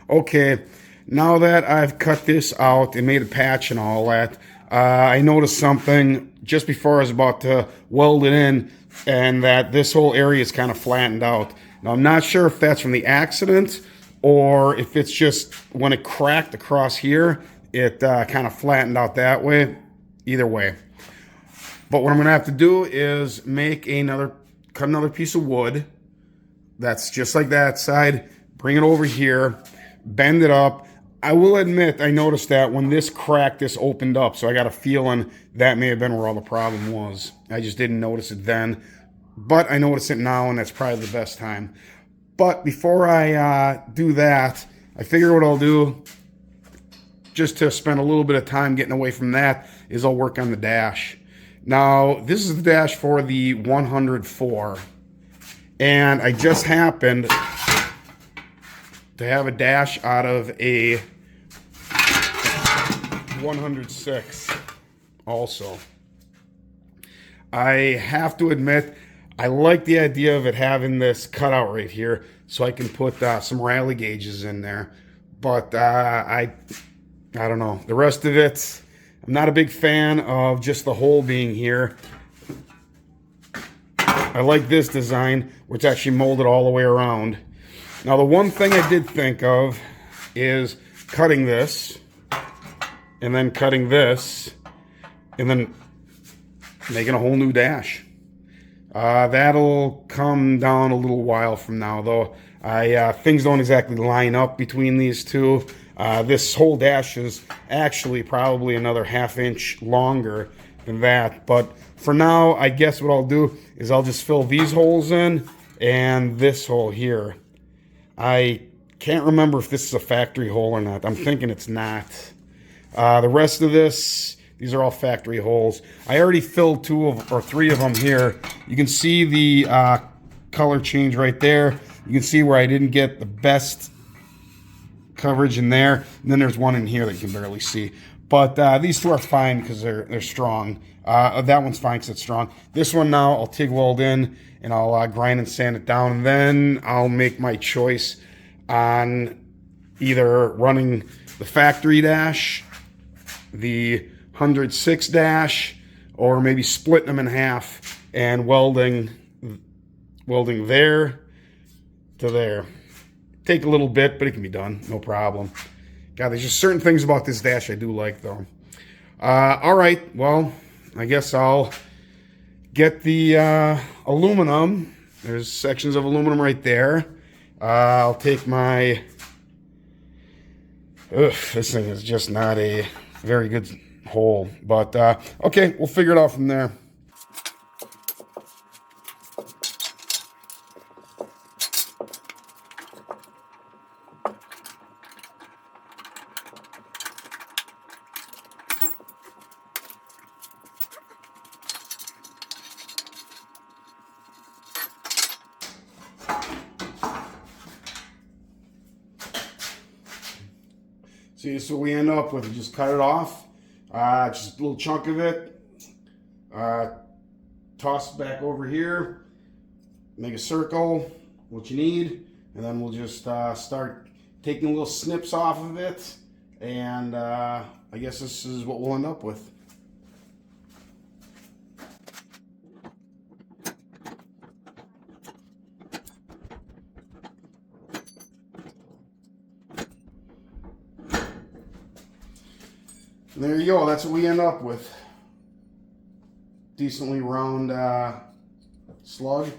Okay, now that I've cut this out and made a patch and all that, I noticed something just before I was about to weld it in, and that this whole area is kind of flattened out. Now, I'm not sure if that's from the accident or if it's just when it cracked across here, it kind of flattened out that way. Either way. But what I'm going to have to do is cut another piece of wood that's just like that side, bring it over here, bend it up. I will admit, I noticed that when this cracked, this opened up, so I got a feeling that may have been where all the problem was. I just didn't notice it then, but I notice it now, and that's probably the best time. But before I do that, I figure what I'll do, just to spend a little bit of time getting away from that, is I'll work on the dash. Now, this is the dash for the 104, and I just happened to have a dash out of a 106 also. I have to admit, I like the idea of it having this cutout right here so I can put some rally gauges in there. But I don't know. The rest of it, I'm not a big fan of just the hole being here. I like this design, where it's actually molded all the way around. Now, the one thing I did think of is cutting this, and then cutting this, and then making a whole new dash. That'll come down a little while from now, though. Things don't exactly line up between these two. This whole dash is actually probably another ½ inch longer than that. But for now, I guess what I'll do is I'll just fill these holes in and this hole here. I can't remember if this is a factory hole or not. I'm thinking it's not. The rest of this, these are all factory holes. I already filled 2 or 3 of them here. You can see the color change right there. You can see where I didn't get the best coverage in there. And then there's one in here that you can barely see. But these 2 are fine because they're strong. That one's fine because it's strong. This one now I'll TIG weld in, and I'll grind and sand it down. And then I'll make my choice on either running the factory dash, the 106 dash, or maybe splitting them in half and welding there to there. Take a little bit, but it can be done, no problem. God, there's just certain things about this dash I do like, though. All right, well, I guess I'll get the aluminum. There's sections of aluminum right there. I'll take my... this thing is just not a very good hole. But, okay, we'll figure it out from there. See, this is what we end up with. You just cut it off, just a little chunk of it, toss it back over here, make a circle, what you need, and then we'll just start taking little snips off of it, and I guess this is what we'll end up with. And there you go, that's what we end up with. Decently round slug.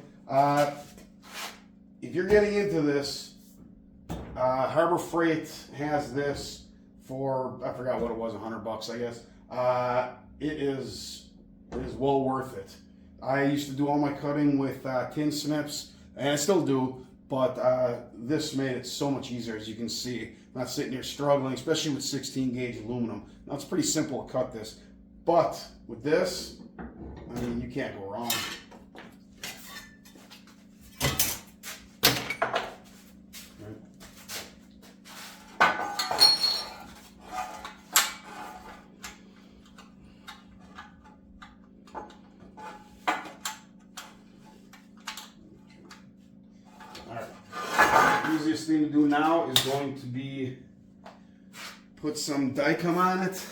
If you're getting into this, Harbor Freight has this for, I forgot what it was, $100, I guess. It is well worth it. I used to do all my cutting with tin snips, and I still do, but this made it so much easier, as you can see. I'm not sitting here struggling, especially with 16 gauge aluminum. Now, it's pretty simple to cut this, but with this, I mean, you can't go wrong. Alright, easiest thing to to do now is going to be put some Dicom on it.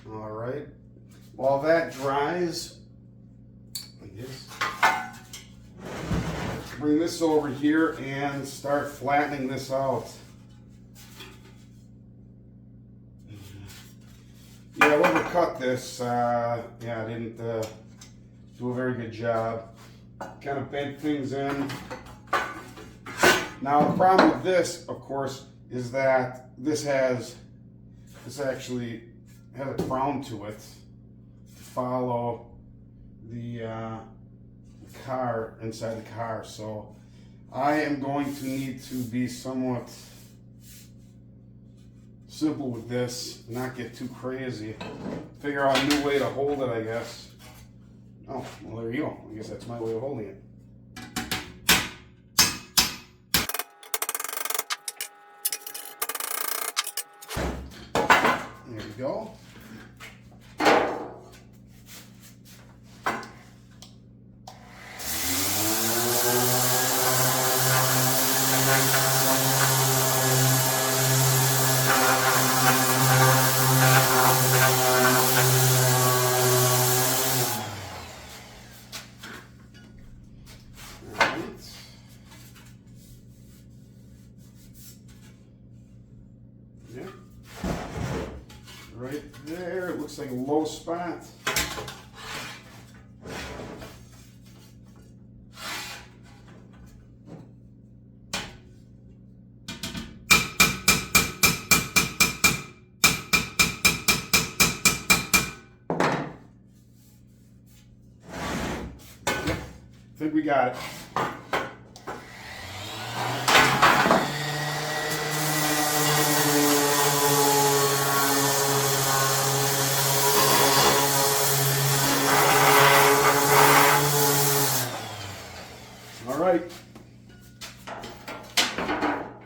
All right. While that dries, I guess, bring this over here and start flattening this out. Yeah, I overcut this. Yeah, I didn't do a very good job. Kind of bent things in. Now the problem with this, of course, is that this actually has a crown to it to follow the car inside the car. So I am going to need to be somewhat simple with this, not get too crazy. Figure out a new way to hold it, I guess. Oh, well, there you go. I guess that's my way of holding it. There we go. Right there, it looks like a low spot. I think we got it.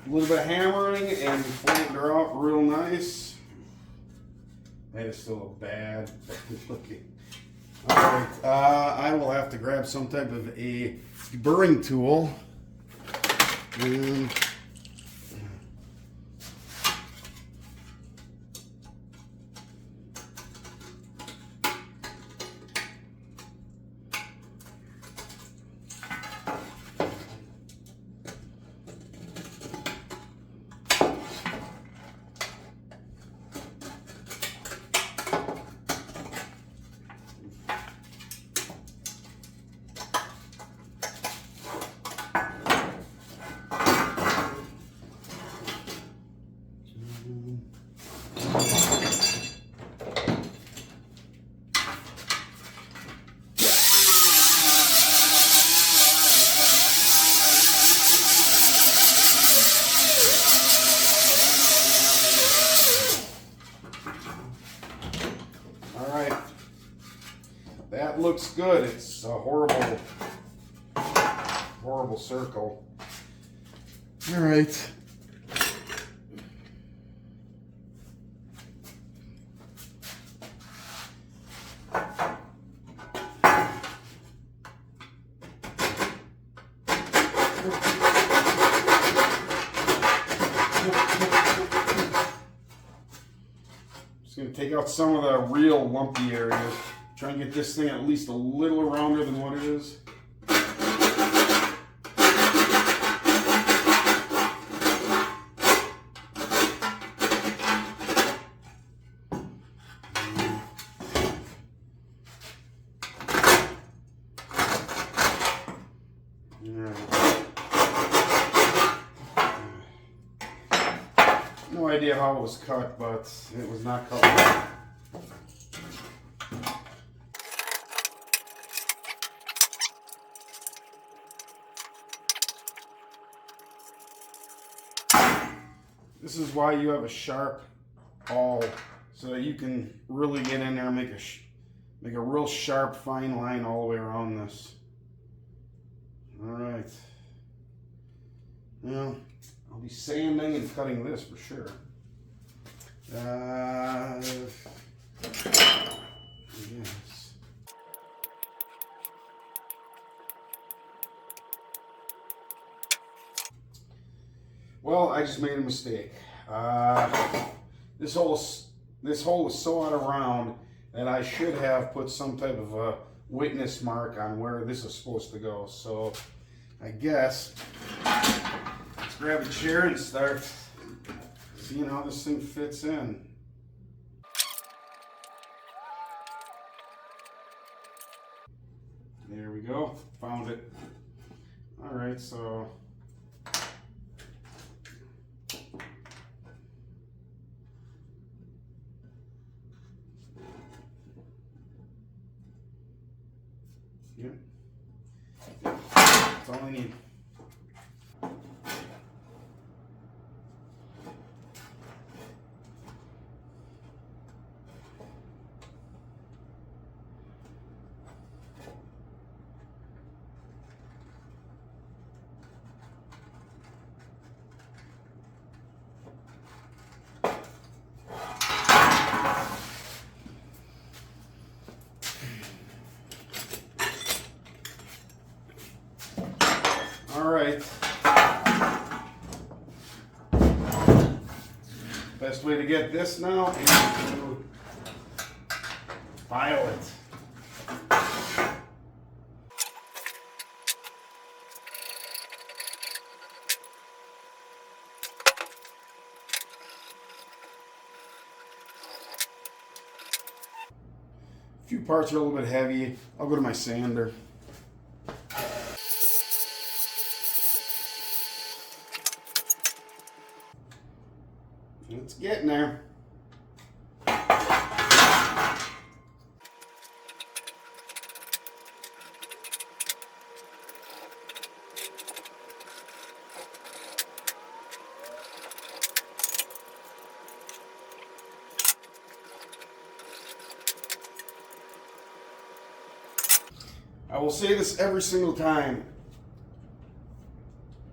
A little bit of hammering and flattened her out real nice. That is still a bad looking. Alright, I will have to grab some type of a burring tool. And that looks good. It's a horrible, horrible circle. All right. Just going to take out some of the real lumpy areas. Try and get this thing at least a little rounder than what it is. No idea how it was cut, but it was not cut well. This is why you have a sharp awl, so that you can really get in there and make a real sharp, fine line all the way around this. All right. Now, I'll be sanding and cutting this for sure. Yes. Well, I just made a mistake. This hole was so out of round that I should have put some type of a witness mark on where this is supposed to go. So I guess let's grab a chair and start seeing how this thing fits in. There we go, found it. All right, so yep, that's all I need. All right. Best way to get this now is to file it. A few parts are a little bit heavy. I'll go to my sander. It's getting there. I will say this every single time.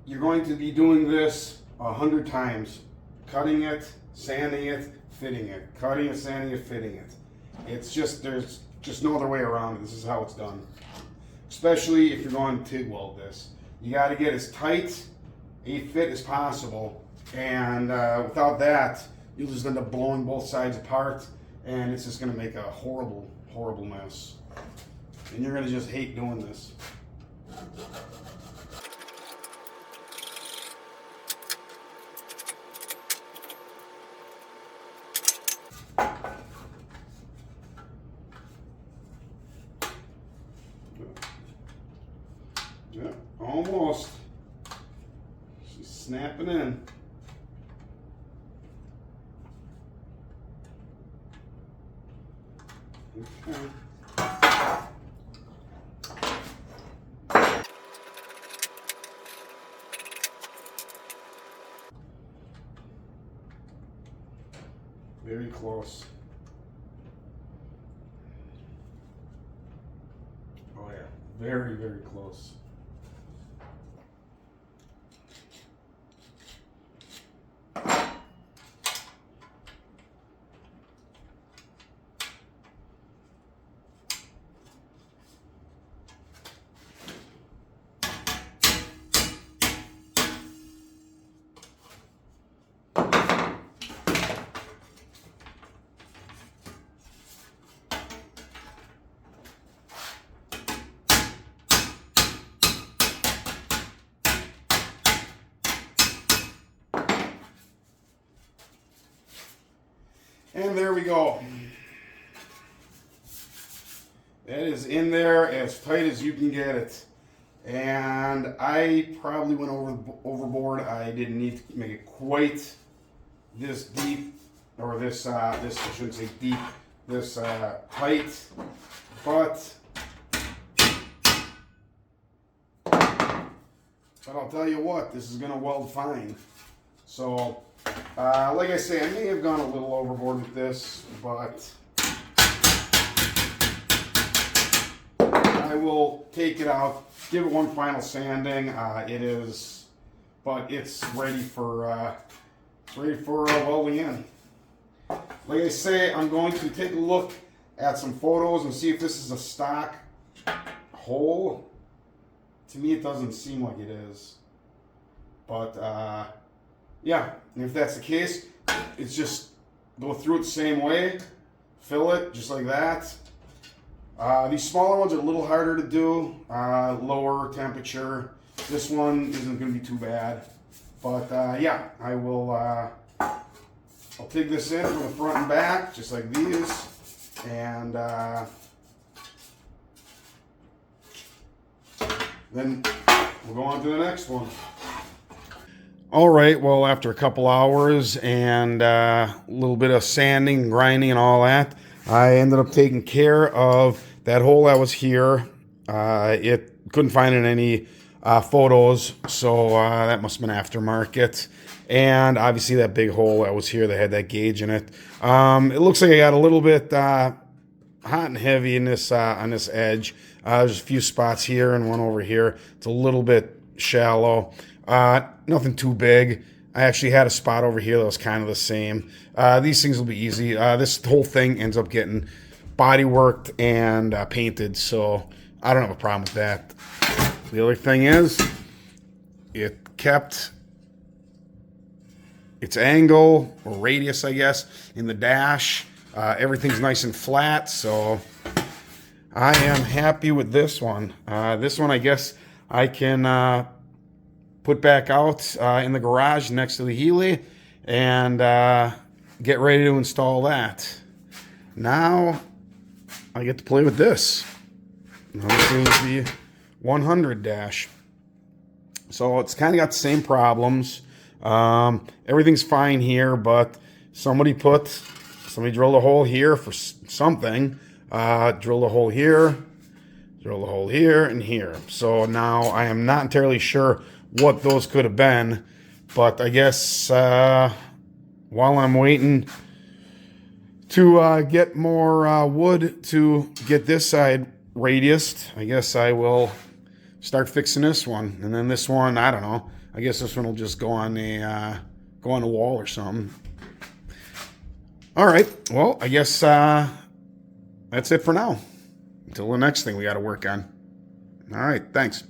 You're going to be doing this 100 times. Cutting it, sanding it, fitting it. Cutting it, sanding it, fitting it. It's just, there's just no other way around it. This is how it's done. Especially if you're going to TIG weld this. You got to get as tight a fit as possible. And without that, you'll just end up blowing both sides apart. And it's just going to make a horrible, horrible mess. And you're going to just hate doing this. Yeah, almost. She's snapping in. Okay. Very close. Oh yeah, very, very close. And there we go. That is in there as tight as you can get it. And I probably went overboard. I didn't need to make it quite this deep, or this I shouldn't say deep, this tight. But I'll tell you what, this is gonna weld fine. So, like I say, I may have gone a little overboard with this, but I will take it out, give it one final sanding. But it's ready for welding in. Like I say, I'm going to take a look add some photos and see if this is a stock hole. To me, it doesn't seem like it is. But, yeah, and if that's the case, it's just go through it the same way, fill it just like that. These smaller ones are a little harder to do, lower temperature. This one isn't going to be too bad. But, yeah, I will, I'll take this in from the front and back, just like these, and then we'll go on to the next one. All right, well, after a couple hours and a little bit of sanding, grinding, and all that, I ended up taking care of that hole that was here. It couldn't find in any photos, so that must have been aftermarket. And obviously that big hole that was here that had that gauge in it. It looks like I got a little bit hot and heavy in this on this edge. There's a few spots here and one over here. It's a little bit shallow. Nothing too big. I actually had a spot over here that was kind of the same. These things will be easy. This whole thing ends up getting body worked and painted, so I don't have a problem with that. The other thing is, it kept its angle or radius, I guess, in the dash. Everything's nice and flat, so I am happy with this one. This one, I guess, I can put back out in the garage next to the Healey and get ready to install that. Now I get to play with this. Now, this is the 100 dash. So it's kind of got the same problems. Everything's fine here, but somebody drilled a hole here for something. Drilled a hole here, drilled a hole here, and here. So now I am not entirely sure what those could have been, but I guess while I'm waiting to get more wood to get this side radiused, I guess I will start fixing this one. And then this one, I don't know. I guess this one will just go on the wall or something. All right. Well, I guess that's it for now. Until the next thing we got to work on. All right. Thanks.